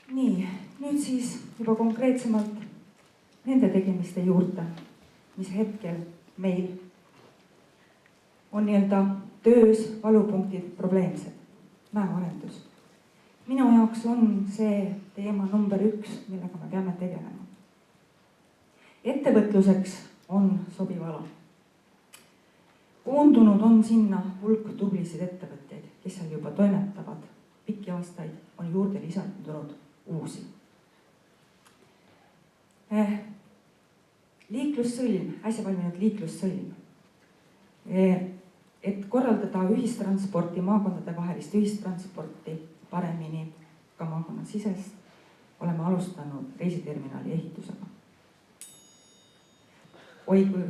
Nii, nüüd siis juba konkreetsemalt nende tegemiste juurde, mis hetkel meil on nii-öelda töös valupunktid probleemsed. Mäearendus. Minu jaoks on see teema number 1, millega me peame tegelema. Ettevõtluseks on sobiv ala. Koondunud on sinna hulk tublisid ettevõtteid, kes seal juba toimetavad. Pikki aastaid on juurde lisandunud uusi. Liiklussõlm, äsja valminud liiklussõlm. Et korraldada ühistransporti, maakondade vahelist ühistransporti paremini, ka maakonnasisest, oleme alustanud reisiterminali ehitusega. Oi, kui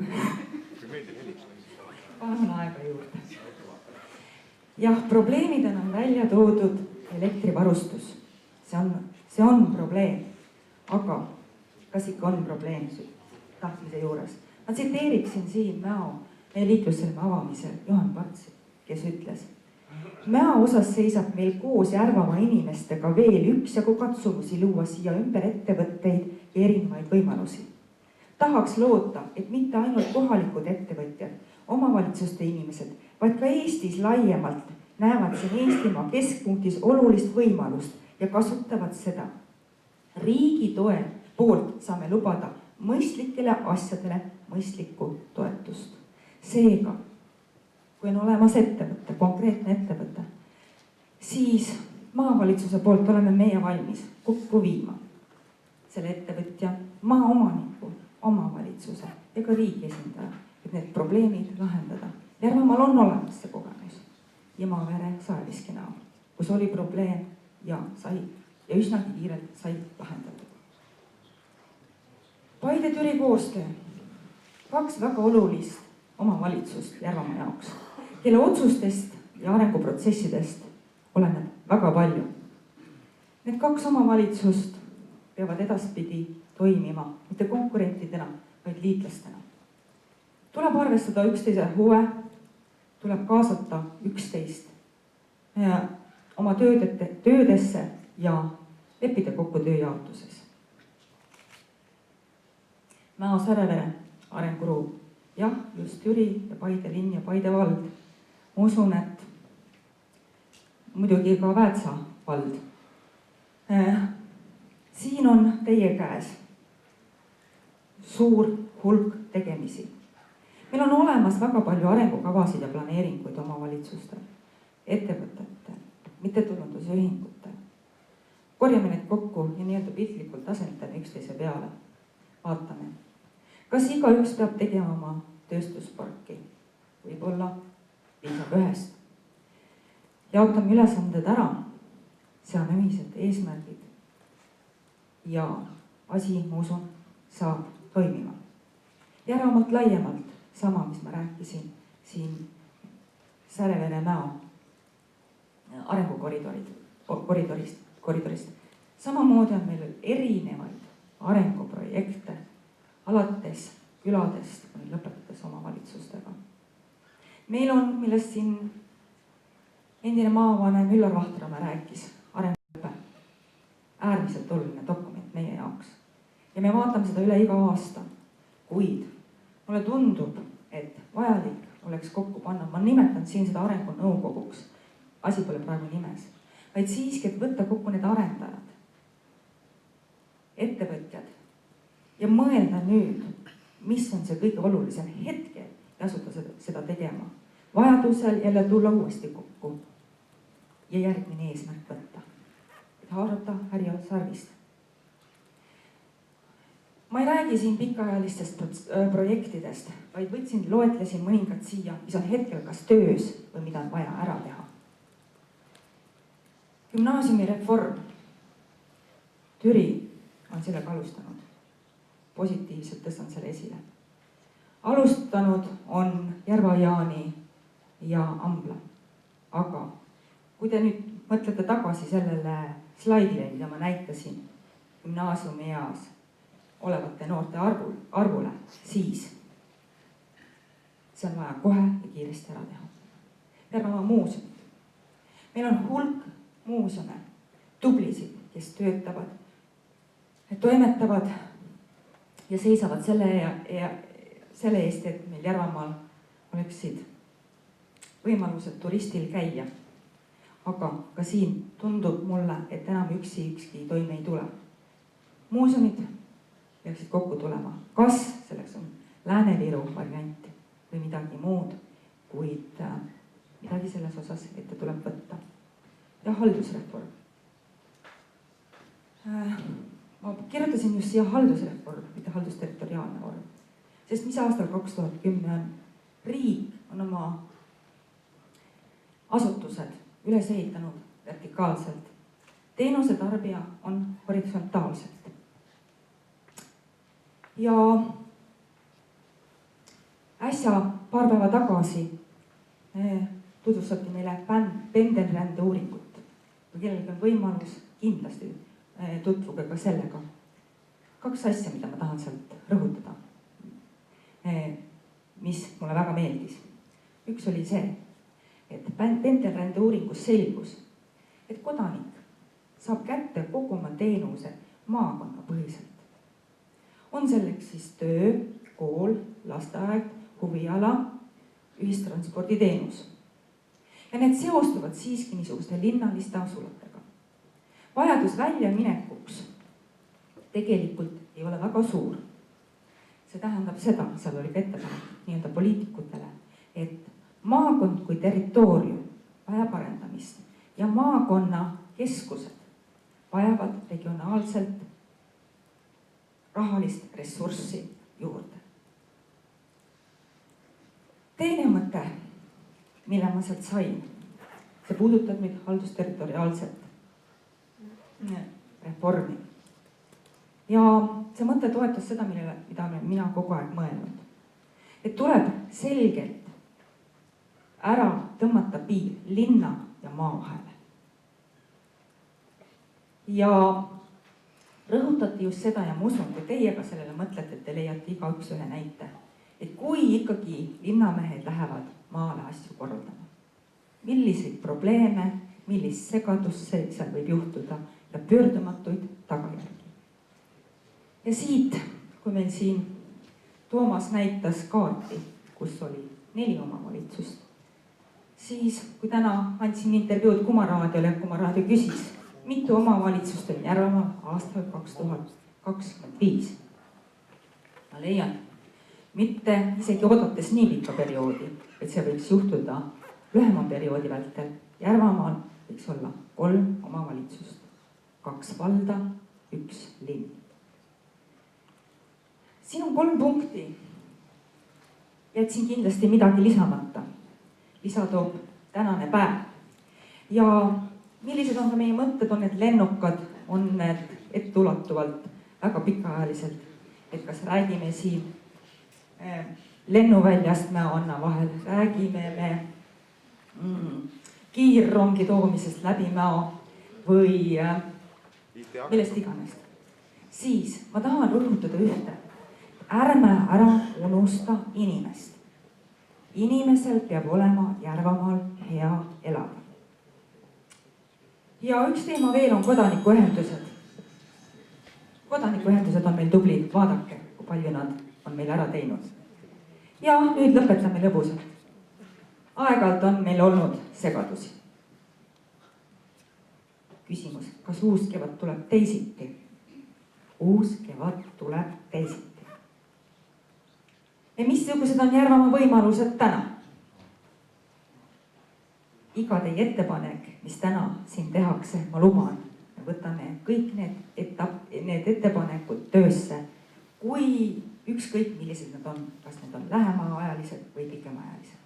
palun aega juurde. Jah, probleemidena on välja toodud elektrivarustus. See on probleem, aga kas ikka on probleem tahtmise juures? Ma tsiteeriksin siin Mäo liiklussõlme avamisel Juhan Partsi, kes ütles: Mäo osas seisab meil koos Järvamaa inimestega veel üksjagu katsumusi luua siia ümber ettevõtteid ja erinevaid võimalusi. Tahaks loota, et mitte ainult kohalikud ettevõtjad, omavalitsuste inimesed, vaid ka Eestis laiemalt näevad siin Eestimaa keskpunktis olulist võimalust ja kasutavad seda. Riigi toe poolt saame lubada mõistlikele asjadele mõistlikku toetust. Seega, kui on olemas ettevõte, konkreetne ettevõte, siis maavalitsuse poolt oleme meie valmis kokku viima selle ettevõtja, maaomaniku, omavalitsuse ja ka riigi esindaja, et need probleemid lahendada. Järvamaal on olemas see kogemus Imavere Saeviski näol, kus oli probleem ja üsnagi kiirelt sai lahendatud. Paide-Türi koostöö. 2 väga olulist omavalitsust Järvamaa jaoks, kelle otsustest ja arenguprotsessidest oleneb väga palju. Need 2 omavalitsust peavad edaspidi toimima mitte konkurentidena, vaid liitlastena. Tuleb arvestada üksteise huve, tuleb kaasata üksteist oma töödesse ja leppida kokku tööjaotuses. Mäo Särevere arenguruum. Jah, just Türi ja Paide linn ja Paide vald. Ma usun, et muidugi ka Väätsa vald. Siin on teie käes suur hulk tegemisi. Meil on olemas väga palju arengukavasid ja planeeringuid omavalitsustel, ettevõtetel, mittetulundusühingutel. Korjame need kokku ja nii-öelda piltlikult tasendame üksteise peale. Vaatame. Kas igaüks peab tegema oma tööstusparki? Võib-olla piisab ühest. Jaotame ülesanded ära, seame ühised eesmärgid ja asi, ma usun, saab toimima. Järvamaalt laiemalt sama, mis ma rääkisin siin Särevere Mäo arengukoridorist. Samamoodi on meil erinevaid arenguprojekte, alates küladest kuni lõpetades omavalitsustega. Meil on, millest siin endine maavanem Üllar Vahtramäe rääkis, arenguõpe. Äärmiselt oluline dokument meie jaoks. Ja me vaatame seda üle iga aasta, kuid mulle tundub, et vajalik oleks kokku panna, ma nimetan siin seda arengunõukoguks, asi pole praegu nimes, vaid siiski, et võtta kokku need arendajad, ettevõtjad ja mõelda nüüd, mis on see kõige olulisem hetkel ja asuda seda tegema. Vajadusel jälle tulla uuesti kokku ja järgmine eesmärk võtta, et haarata härjal sarvist. Ma ei räägi siin pikaajalistest projektidest, vaid loetlesin mõningad siia, mis on hetkel kas töös või mida on vaja ära teha. Gümnaasiumi reform. Türi on sellega alustanud. Positiivselt tõstan selle esile. Alustanud on Järva-Jaani ja Ambla. Aga kui te nüüd mõtlete tagasi sellele slaidile, mida ma näitasin gümnaasiumi eas olevate noorte arvule, siis see on vaja kohe ja kiiresti ära teha. Järvamaa muuseumid. Meil on hulk muuseume, tublisid, kes töötavad, toimetavad ja seisavad selle eest, et meil Järvamaal oleksid võimalused turistil käia. Aga ka siin tundub mulle, et enam ükski toime ei tule. Muuseumid peaksid kokku tulema. Kas selleks on Lääne-Viru variant või midagi muud, kuid midagi selles osas ette tuleb võtta. Ja haldusreform. Ma kirjutasin just siia haldusreform, mitte haldusterritoriaalne vorm. Sest mis aastal 2010 on? Riik on oma asutused üles ehitanud vertikaalselt. Teenuse tarbija on horisontaalselt. Ja äsja paar päeva tagasi tutvustati meile pendelrände uuringut. Kui kellelgi on võimalus, kindlasti tutvuge ka sellega. 2 asja, mida ma tahan sealt rõhutada, mis mulle väga meeldis. Üks oli see, et pendelrände uuringus selgus, et kodanik saab kätte kogu oma teenuse maakonnapõhiselt. On selleks siis töö, kool, lasteaed, huviala, ühistransporditeenus. Ja need seostuvad siiski niisuguste linnaliste asulatega. Vajadus väljaminekuks tegelikult ei ole väga suur. See tähendab seda, seal oli ka ettepanek nii-öelda poliitikutele, et maakond kui territoorium vajab arendamist ja maakonna keskused vajavad regionaalselt rahalist ressurssi juurde. Teine mõte, mille ma sealt sain, see puudutab nüüd haldusterritoriaalset reformi. Ja see mõte toetas seda, mida mina kogu aeg mõelnud. Et tuleb selgelt ära tõmmata piir linna ja maa vahele. Ja rõhutati just seda ja ma usun, kui teie ka sellele mõtlete, et te leiate igaüks ühe näite. Et kui ikkagi linnamehed lähevad maale asju korraldama, milliseid probleeme, millist segadust seal võib juhtuda ja pöördumatuid tagajärgi. Ja siit, kui meil siin Toomas näitas kaarti, kus oli 4 omavalitsust, siis kui täna andsin intervjuud Kuma raadiole, Kuma raadio küsis, mitu omavalitsust on Järvamaal aastal 2025. Ma leian, mitte isegi oodates nii pikka perioodi, et see võiks juhtuda lühema perioodi vältel. Järvamaal võiks olla 3 omavalitsust, 2 valda, 1 linn. Siin on 3 punkti. Jätsin kindlasti midagi lisamata. Lisa toob tänane päev. Ja millised on ka meie mõtted, on need lennukad, on need etteulatuvalt väga pikaajaliselt, et kas räägime siin lennuväljast Mäeanna vahel, räägime me kiirrongi toomisest läbi Mäo või millest iganes. Siis ma tahan rõhutada ühte, ärme ära unusta inimest. Inimesel peab olema Järvamaal hea elada. Ja üks teema veel on kodanikuühendused. Kodanikuühendused on meil tublid, vaadake, kui palju nad on meil ära teinud. Ja nüüd lõpetame lõbusalt. Aeg-ajalt on meil olnud segadusi. Küsimus, kas uus kevad tuleb teisiti? Uus kevad tuleb teisiti. Ja missugused on Järvamaa võimalused täna? Iga teie ettepanek, mis täna siin tehakse, ma luban, me võtame kõik need ettepanekud töösse, kui ükskõik millised nad on, kas need on lähemaajalised või pikemaajalised.